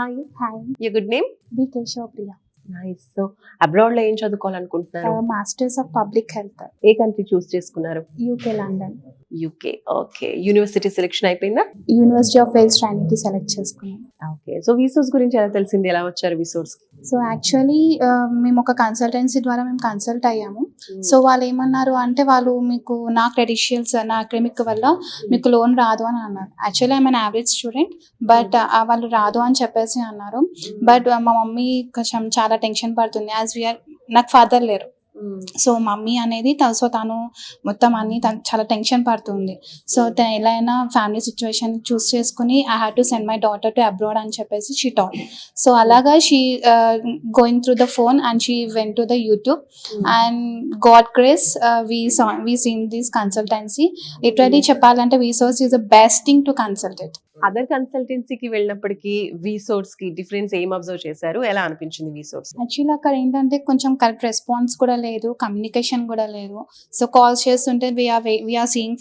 Hi. Hi. Your good name? V Keshavapriya. Nice. So అబ్రాడ్‌లో ఏం చదువుకోవాలనుకుంటున్నారు? Masters of public health. ఏ కంట్రీ చూస్ చేసుకున్నారు? UK London. UK. Okay. University selection అయిపోయిందా? University of Wales Trinity select చేసుకున్నాం. Okay. So Visource గురించి ఎలా తెలిసింది? ఎలా వచ్చారు విసోర్స్? సో యాక్చువల్లీ మేము ఒక కన్సల్టెన్సీ ద్వారా మేము కన్సల్ట్ అయ్యాము. సో వాళ్ళు ఏమన్నారు అంటే వాళ్ళు మీకు నా క్రెడిషియల్స్ నా అకాడమిక్ వల్ల మీకు లోన్ రాదు అని అన్నారు. Actually I'm an average student but వాళ్ళు రాదు అని చెప్పేసి అన్నారు. బట్ మా మమ్మీ కొంచెం చాలా టెన్షన్ పడుతుంది యాజ్ వీఆర్ నాకు ఫాదర్ లేరు. సో మమ్మీ అనేది సో తను మొత్తం అన్ని చాలా టెన్షన్ పడుతుంది. సో ఎలా అయినా ఫ్యామిలీ సిచ్యువేషన్ చూస్ చేసుకుని I have to send my daughter to abroad అని చెప్పేసి షీ టాల్. సో అలాగా she going through the phone and she went to the YouTube and God grace we seen this consultancy. Literally చెప్పాలంటే Visource is the best thing to consult it. Other కన్సల్టెన్సీకి వెళ్ళినప్పటికీ Visource కి difference ఏం observe చేశారు? ఎలా అనిపించింది విసోర్స్? Actually అక్కడ ఏంటంటే కొంచెం కరెక్ట్ రెస్పాన్స్ కూడా లేదు, కమ్యూనికేషన్ కూడా లేదు. సో కాల్స్ చేస్తుంటే వీఆర్ సీయింగ్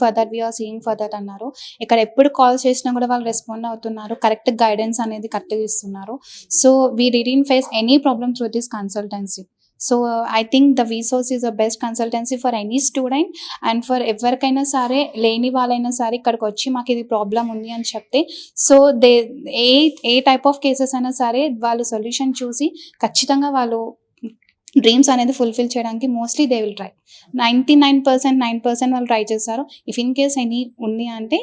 ఫర్ దట్ అన్నారు. ఇక్కడ ఎప్పుడు కాల్స్ చేసినా కూడా వాళ్ళు రెస్పాండ్ అవుతున్నారు, కరెక్ట్ గైడెన్స్ అనేది కరెక్ట్గా ఇస్తున్నారు. So we didn't face any problem through this consultancy. So I think the Visource is the best consultancy for any student and for ఎవరికైనా సరే లేని వాళ్ళైనా సరే ఇక్కడికి వచ్చి మాకు ఇది ప్రాబ్లం ఉంది అని చెప్తే so A type of cases అయినా సరే వాళ్ళు సొల్యూషన్ చూసి ఖచ్చితంగా వాళ్ళు డ్రీమ్స్ అనేది ఫుల్ఫిల్ చేయడానికి మోస్ట్లీ దే విల్ ట్రై. 99% వాళ్ళు ట్రై చేస్తారు. ఇఫ్ ఇన్ కేస్ ఎనీ ఉంది అంటే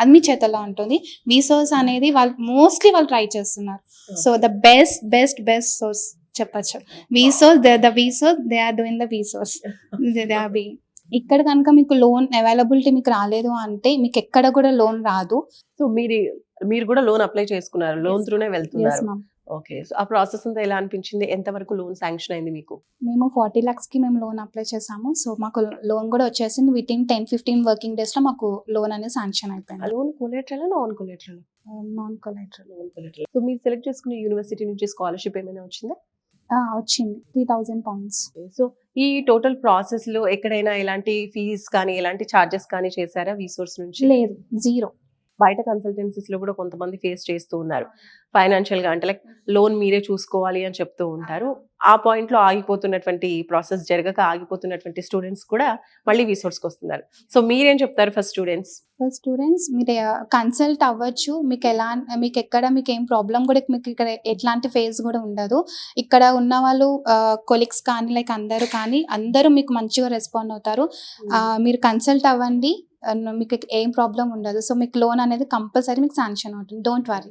అది మీ చేతల్లో ఉంటుంది. విసోర్స్ అనేది వాళ్ళు ట్రై చేస్తున్నారు. సో ద బెస్ట్ సోర్స్ చెప్పచ్చు. విసోర్స్ దే ఆర్ డూయింగ్ ద విసోర్స్. ఇక్కడ కనుక మీకు లోన్ అవైలబిలిటీ మీకు రాలేదు అంటే మీకు ఎక్కడ కూడా లోన్ రాదు. సో మీరు కూడా లోన్ అప్లై చేసుకున్నారు, లోన్ త్రూనే వెళ్తున్నారు. ఓకే. సో ఆ ప్రాసెస్ అంతా ఎలా అనిపించింది? ఎంత వరకు లోన్ శాంక్షన్ అయింది మీకు? మేము 40 lakhs కి మేము లోన్ అప్లై చేసాము. సో మాకు లోన్ కూడా వచ్చేసింది. విత్ ఇన్ 10-15 వర్కింగ్ డేస్ లో మాకు లోన్ అనేది శాంక్షన్ అయిపోయింది. Loan collateral non collateral? Non collateral. So మీరు సెలెక్ట్ చేసుకున్న యూనివర్సిటీ నుంచి స్కాలర్షిప్ ఏమైనా వచ్చిందా? వచ్చింది 3,000 pounds. సో ఈ టోటల్ ప్రాసెస్ లో ఎక్కడైనా ఎలాంటి ఫీజ్ కానీ ఎలాంటి చార్జెస్ కానీ చేశారా విసోర్స్ నుంచి? లేదు, జీరో. బయట కన్సల్టెన్సీస్ లో కూడా కొంతమంది ఫేస్ చేస్తూ ఉన్నారు ఫైనాన్షియల్ గా, అంటే లైక్ లోన్ మీరే చూసుకోవాలి అని చెప్తూ ఉంటారు. ఆ పాయింట్ లో ఆగిపోతున్నటువంటి ప్రాసెస్ జరగక ఆగిపోతున్నటువంటి స్టూడెంట్స్ కూడా మళ్ళీ విసోర్స్కి వస్తున్నారు. సో మీరేం చెప్తారు ఫస్ట్ స్టూడెంట్స్? మీరు కన్సల్ట్ అవ్వచ్చు. మీకు ఎక్కడ మీకు ఏం ప్రాబ్లం కూడా మీకు ఇక్కడ ఎట్లాంటి ఫేస్ కూడా ఉండదు. ఇక్కడ ఉన్న వాళ్ళు కొలీగ్స్ కానీ లైక్ అందరూ మీకు మంచిగా రెస్పాండ్ అవుతారు. మీరు కన్సల్ట్ అవ్వండి, మీకు ఏం ప్రాబ్లం ఉండదు. సో మీకు లోన్ అనేది కంపల్సరీ మీకు శాంక్షన్ అవుతుంది. Don't worry.